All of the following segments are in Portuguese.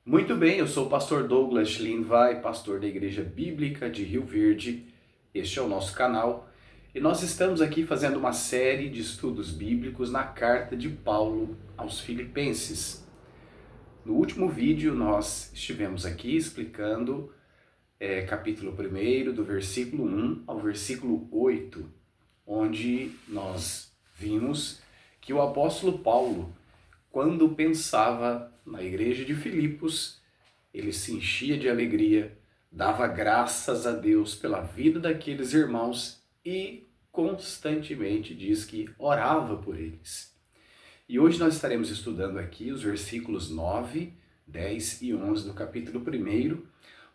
Muito bem, eu sou o pastor Douglas Schlindvai, pastor da Igreja Bíblica de Rio Verde. Este é o nosso canal e nós estamos aqui fazendo uma série de estudos bíblicos na carta de Paulo aos Filipenses. No último vídeo nós estivemos aqui explicando capítulo 1, do versículo 1 ao versículo 8, onde nós vimos que o apóstolo Paulo, quando pensava na igreja de Filipos, ele se enchia de alegria, dava graças a Deus pela vida daqueles irmãos e constantemente diz que orava por eles. E hoje nós estaremos estudando aqui os versículos 9, 10 e 11 do capítulo 1,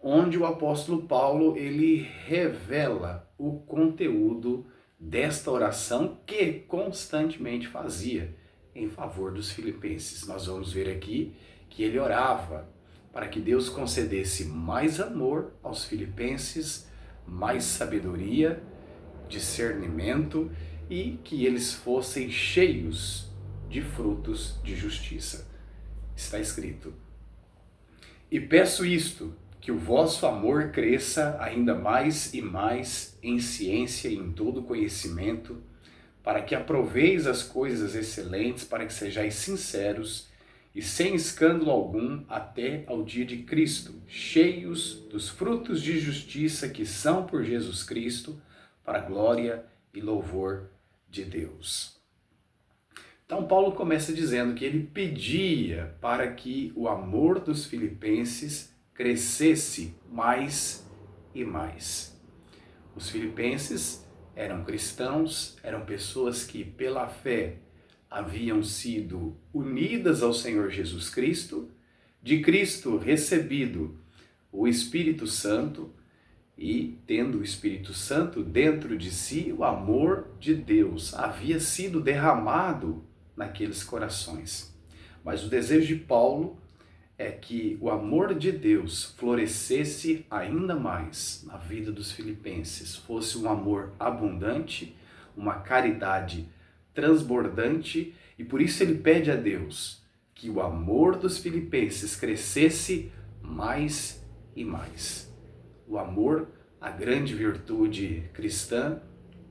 onde o apóstolo Paulo ele revela o conteúdo desta oração que constantemente fazia em favor dos filipenses. Nós vamos ver aqui que ele orava para que Deus concedesse mais amor aos filipenses, mais sabedoria, discernimento e que eles fossem cheios de frutos de justiça. Está escrito: "E peço isto, que o vosso amor cresça ainda mais e mais em ciência e em todo conhecimento, para que aproveis as coisas excelentes, para que sejais sinceros e sem escândalo algum até ao dia de Cristo, cheios dos frutos de justiça que são por Jesus Cristo, para a glória e louvor de Deus." Então Paulo começa dizendo que ele pedia para que o amor dos filipenses crescesse mais e mais. Os filipenses eram cristãos, eram pessoas que pela fé haviam sido unidas ao Senhor Jesus Cristo, de Cristo recebido o Espírito Santo e tendo o Espírito Santo dentro de si, o amor de Deus havia sido derramado naqueles corações. Mas o desejo de Paulo é que o amor de Deus florescesse ainda mais na vida dos filipenses, fosse um amor abundante, uma caridade transbordante, e por isso ele pede a Deus que o amor dos filipenses crescesse mais e mais. O amor, a grande virtude cristã,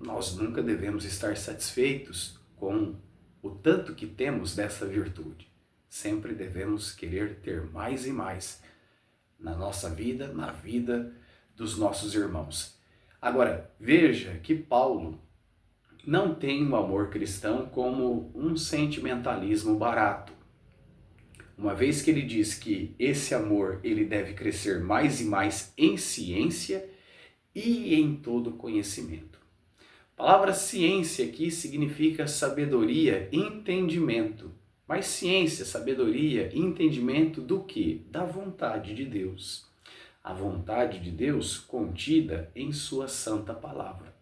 nós nunca devemos estar satisfeitos com o tanto que temos dessa virtude. Sempre devemos querer ter mais e mais na nossa vida, na vida dos nossos irmãos. Agora, veja que Paulo não tem o amor cristão como um sentimentalismo barato. Uma vez que ele diz que esse amor ele deve crescer mais e mais em ciência e em todo conhecimento. A palavra ciência aqui significa sabedoria, entendimento. Mas ciência, sabedoria e entendimento do quê? Da vontade de Deus. A vontade de Deus contida em sua santa palavra.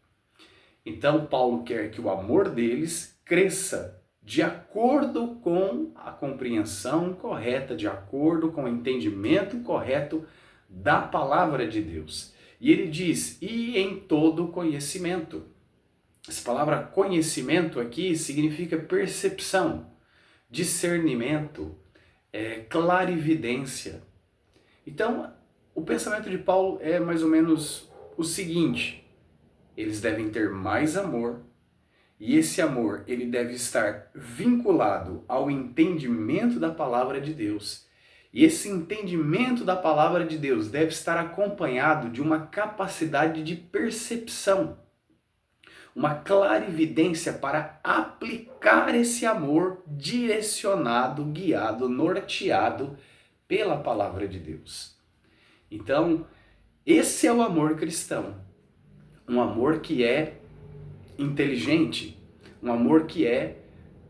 Então Paulo quer que o amor deles cresça de acordo com a compreensão correta, de acordo com o entendimento correto da palavra de Deus. E ele diz, e em todo conhecimento. Essa palavra conhecimento aqui significa percepção, discernimento, clarividência. Então, o pensamento de Paulo é mais ou menos o seguinte: eles devem ter mais amor, e esse amor ele deve estar vinculado ao entendimento da palavra de Deus. E esse entendimento da palavra de Deus deve estar acompanhado de uma capacidade de percepção, uma clarividência para aplicar esse amor direcionado, guiado, norteado pela palavra de Deus. Então, esse é o amor cristão. Um amor que é inteligente, um amor que é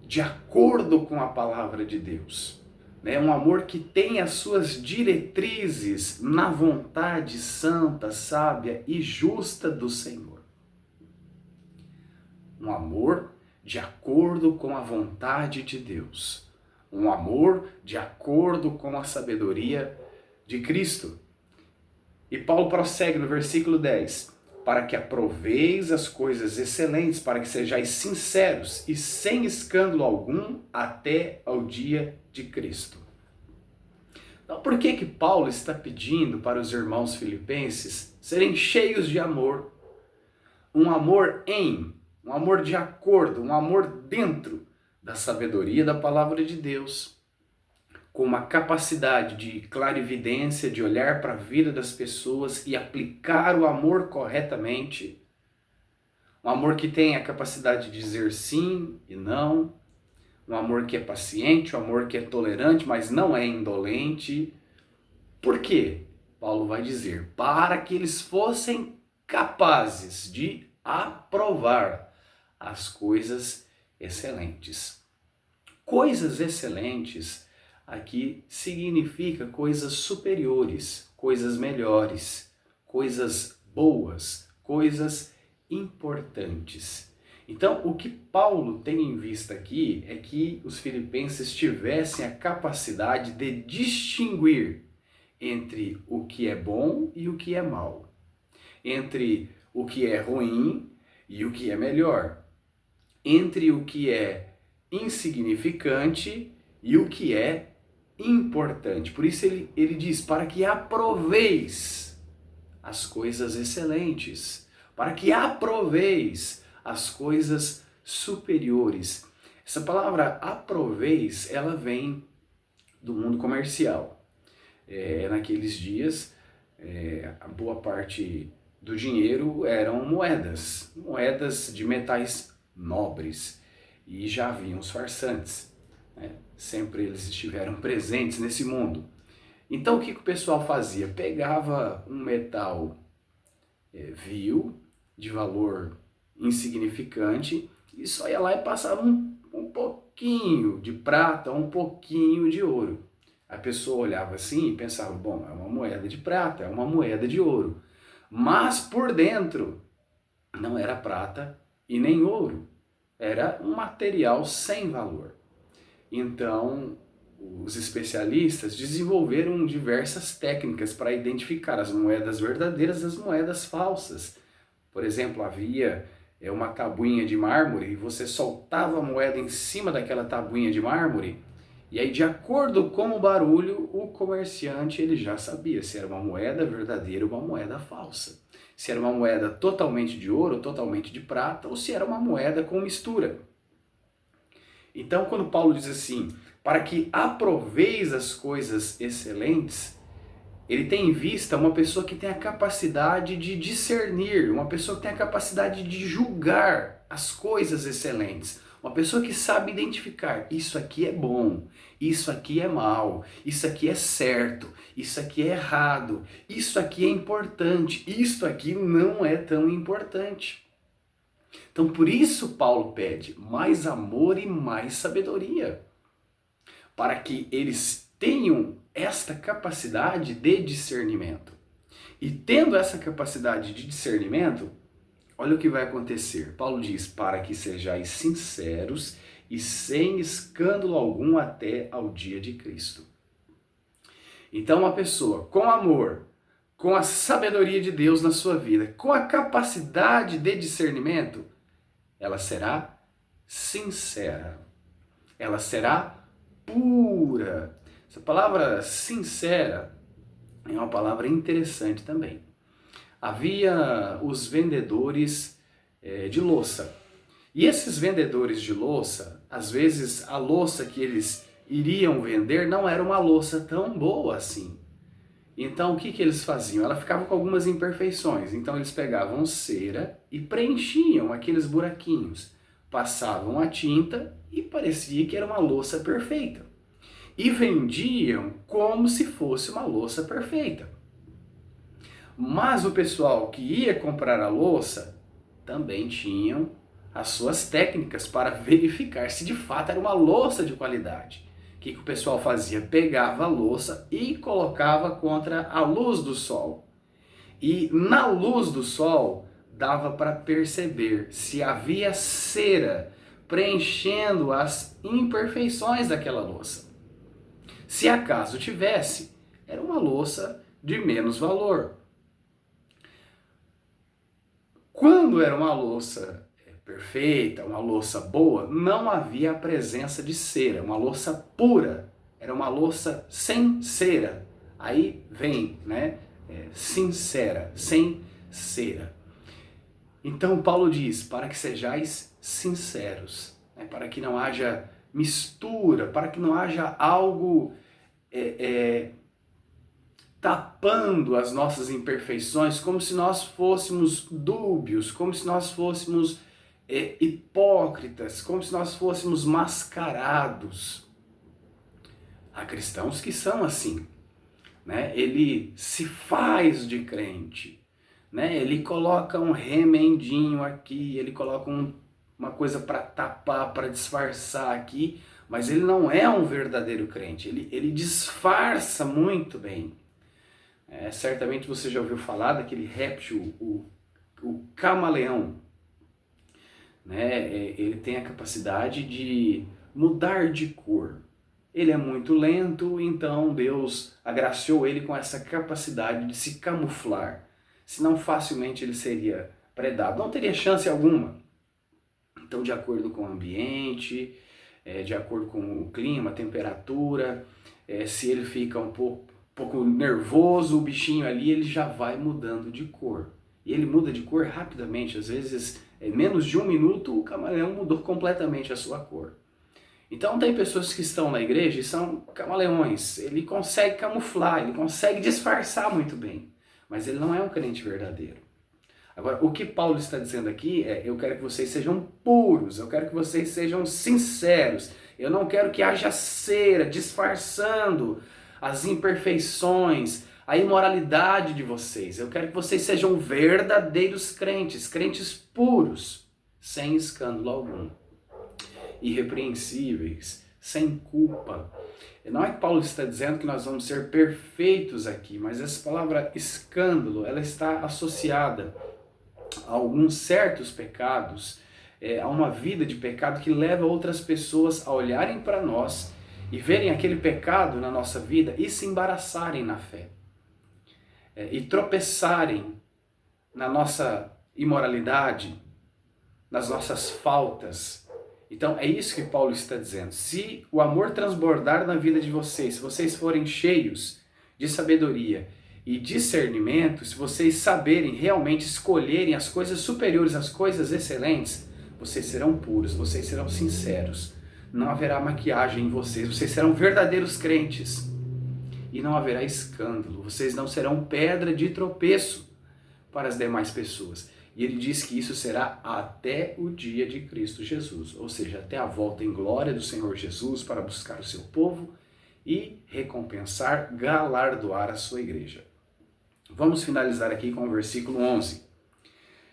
de acordo com a palavra de Deus. Um amor que tem as suas diretrizes na vontade santa, sábia e justa do Senhor. Um amor de acordo com a vontade de Deus. Um amor de acordo com a sabedoria de Cristo. E Paulo prossegue no versículo 10. Para que aproveis as coisas excelentes, para que sejais sinceros e sem escândalo algum até ao dia de Cristo. Então, por que que Paulo está pedindo para os irmãos filipenses serem cheios de amor? Um amor um amor de acordo, um amor dentro da sabedoria da palavra de Deus, com uma capacidade de clarividência, de olhar para a vida das pessoas e aplicar o amor corretamente. Um amor que tem a capacidade de dizer sim e não. Um amor que é paciente, um amor que é tolerante, mas não é indolente. Por quê? Paulo vai dizer, para que eles fossem capazes de aprovar as coisas excelentes. Coisas excelentes aqui significa coisas superiores, coisas melhores, coisas boas, coisas importantes. Então, o que Paulo tem em vista aqui é que os filipenses tivessem a capacidade de distinguir entre o que é bom e o que é mal, entre o que é ruim e o que é melhor, entre o que é insignificante e o que é importante. Por isso ele diz, para que aproveis as coisas excelentes, para que aproveis as coisas superiores. Essa palavra aproveis, ela vem do mundo comercial. Naqueles dias, a boa parte do dinheiro eram moedas de metais nobres, e já haviam os farsantes, né? Sempre eles estiveram presentes nesse mundo. Então o que o pessoal fazia? Pegava um metal vil, de valor insignificante, e só ia lá e passava um pouquinho de prata, um pouquinho de ouro. A pessoa olhava assim e pensava, bom, é uma moeda de prata, é uma moeda de ouro. Mas por dentro não era prata e nem ouro. Era um material sem valor. Então, os especialistas desenvolveram diversas técnicas para identificar as moedas verdadeiras das moedas falsas. Por exemplo, havia uma tabuinha de mármore e você soltava a moeda em cima daquela tabuinha de mármore, e aí, de acordo com o barulho, o comerciante ele já sabia se era uma moeda verdadeira ou uma moeda falsa. Se era uma moeda totalmente de ouro, totalmente de prata, ou se era uma moeda com mistura. Então, quando Paulo diz assim, para que aproveis as coisas excelentes, ele tem em vista uma pessoa que tem a capacidade de discernir, uma pessoa que tem a capacidade de julgar as coisas excelentes. Uma pessoa que sabe identificar, isso aqui é bom, isso aqui é mal, isso aqui é certo, isso aqui é errado, isso aqui é importante, isso aqui não é tão importante. Então por isso Paulo pede mais amor e mais sabedoria, para que eles tenham esta capacidade de discernimento. E tendo essa capacidade de discernimento, olha o que vai acontecer. Paulo diz, para que sejais sinceros e sem escândalo algum até ao dia de Cristo. Então uma pessoa com amor, com a sabedoria de Deus na sua vida, com a capacidade de discernimento, ela será sincera. Ela será pura. Essa palavra sincera é uma palavra interessante também. Havia os vendedores de louça. E esses vendedores de louça, às vezes a louça que eles iriam vender não era uma louça tão boa assim. Então o que eles faziam? Ela ficava com algumas imperfeições. Então eles pegavam cera e preenchiam aqueles buraquinhos. Passavam a tinta e parecia que era uma louça perfeita. E vendiam como se fosse uma louça perfeita. Mas o pessoal que ia comprar a louça também tinham as suas técnicas para verificar se de fato era uma louça de qualidade. O que o pessoal fazia? Pegava a louça e colocava contra a luz do sol. E na luz do sol dava para perceber se havia cera preenchendo as imperfeições daquela louça. Se acaso tivesse, era uma louça de menos valor. Quando era uma louça perfeita, uma louça boa, não havia a presença de cera, uma louça pura, era uma louça sem cera, Aí vem, né? Sincera, sem cera. Então Paulo diz, para que sejais sinceros, né? Para que não haja mistura, para que não haja algo tapando as nossas imperfeições, como se nós fôssemos dúbios, como se nós fôssemos hipócritas, como se nós fôssemos mascarados. Há cristãos que são assim, né? Ele se faz de crente, né? Ele coloca um remendinho aqui, ele coloca uma coisa para tapar, para disfarçar aqui, mas ele não é um verdadeiro crente, ele disfarça muito bem. Certamente você já ouviu falar daquele réptil, o camaleão, né? Ele tem a capacidade de mudar de cor. Ele é muito lento, então Deus agraciou ele com essa capacidade de se camuflar. Senão facilmente ele seria predado, não teria chance alguma. Então, de acordo com o ambiente, de acordo com o clima, a temperatura, se ele fica um pouco nervoso, o bichinho ali, ele já vai mudando de cor. E ele muda de cor rapidamente, às vezes em menos de 1 minuto o camaleão mudou completamente a sua cor. Então tem pessoas que estão na igreja e são camaleões, ele consegue camuflar, ele consegue disfarçar muito bem, mas ele não é um crente verdadeiro. Agora, o que Paulo está dizendo aqui eu quero que vocês sejam puros, eu quero que vocês sejam sinceros, eu não quero que haja cera disfarçando as imperfeições, a imoralidade de vocês. Eu quero que vocês sejam verdadeiros crentes, crentes puros, sem escândalo algum, irrepreensíveis, sem culpa. Não é que Paulo está dizendo que nós vamos ser perfeitos aqui, mas essa palavra escândalo, ela está associada a alguns certos pecados, a uma vida de pecado que leva outras pessoas a olharem para nós e verem aquele pecado na nossa vida e se embaraçarem na fé. E tropeçarem na nossa imoralidade, nas nossas faltas. Então é isso que Paulo está dizendo. Se o amor transbordar na vida de vocês, se vocês forem cheios de sabedoria e discernimento, se vocês saberem realmente escolherem as coisas superiores, as coisas excelentes, vocês serão puros, vocês serão sinceros. Não haverá maquiagem em vocês, vocês serão verdadeiros crentes. E não haverá escândalo, vocês não serão pedra de tropeço para as demais pessoas. E ele diz que isso será até o dia de Cristo Jesus, ou seja, até a volta em glória do Senhor Jesus para buscar o seu povo e recompensar, galardoar a sua igreja. Vamos finalizar aqui com o versículo 11.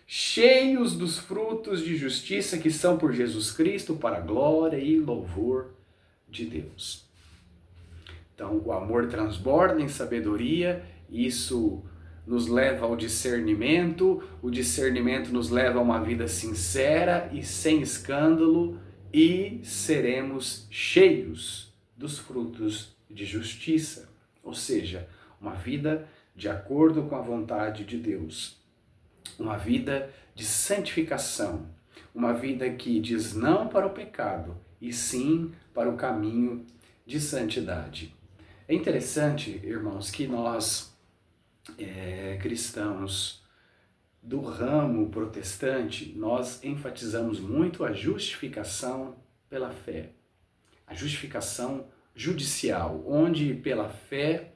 Cheios dos frutos de justiça que são por Jesus Cristo para a glória e louvor de Deus. Então, o amor transborda em sabedoria, isso nos leva ao discernimento, o discernimento nos leva a uma vida sincera e sem escândalo, e seremos cheios dos frutos de justiça, ou seja, uma vida de acordo com a vontade de Deus. Uma vida de santificação, uma vida que diz não para o pecado e sim para o caminho de santidade. É interessante, irmãos, que nós, cristãos do ramo protestante, nós enfatizamos muito a justificação pela fé, a justificação judicial, onde pela fé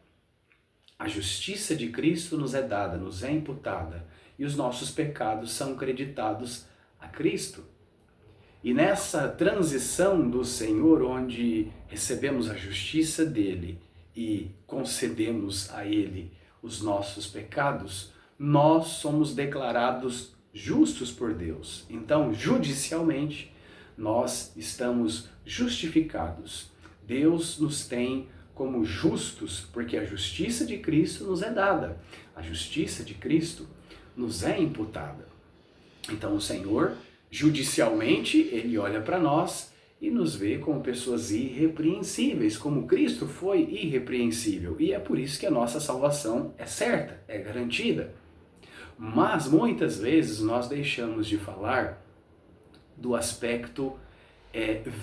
a justiça de Cristo nos é dada, nos é imputada, e os nossos pecados são creditados a Cristo. E nessa transição do Senhor, onde recebemos a justiça dele e concedemos a ele os nossos pecados, nós somos declarados justos por Deus. Então, judicialmente, nós estamos justificados. Deus nos tem como justos, porque a justiça de Cristo nos é dada. A justiça de Cristo nos é imputada. Então o Senhor, judicialmente, ele olha para nós e nos vê como pessoas irrepreensíveis, como Cristo foi irrepreensível. E é por isso que a nossa salvação é certa, é garantida. Mas muitas vezes nós deixamos de falar do aspecto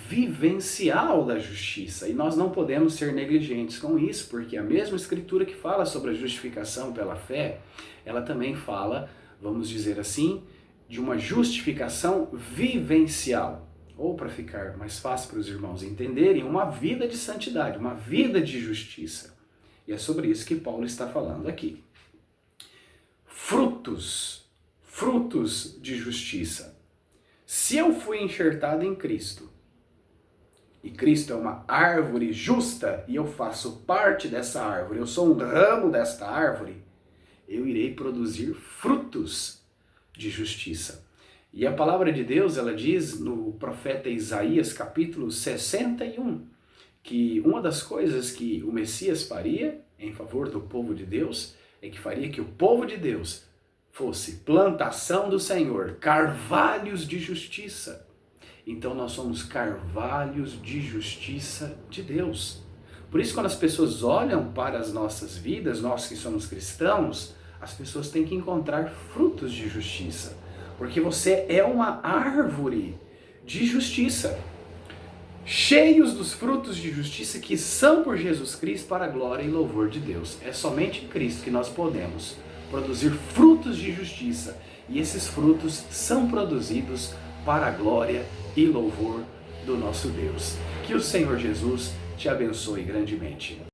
vivencial da justiça. E nós não podemos ser negligentes com isso, porque a mesma Escritura que fala sobre a justificação pela fé, ela também fala, vamos dizer assim, de uma justificação vivencial. Ou, para ficar mais fácil para os irmãos entenderem, uma vida de santidade, uma vida de justiça. E é sobre isso que Paulo está falando aqui. Frutos de justiça. Se eu fui enxertado em Cristo, e Cristo é uma árvore justa, e eu faço parte dessa árvore, eu sou um ramo desta árvore, eu irei produzir frutos de justiça. E a palavra de Deus, ela diz no profeta Isaías, capítulo 61, que uma das coisas que o Messias faria em favor do povo de Deus é que faria que o povo de Deus fosse plantação do Senhor, carvalhos de justiça. Então nós somos carvalhos de justiça de Deus. Por isso, quando as pessoas olham para as nossas vidas, nós que somos cristãos, as pessoas têm que encontrar frutos de justiça. Porque você é uma árvore de justiça, cheios dos frutos de justiça que são por Jesus Cristo para a glória e louvor de Deus. É somente em Cristo que nós podemos produzir frutos de justiça. E esses frutos são produzidos para a glória e louvor do nosso Deus. Que o Senhor Jesus te abençoe grandemente.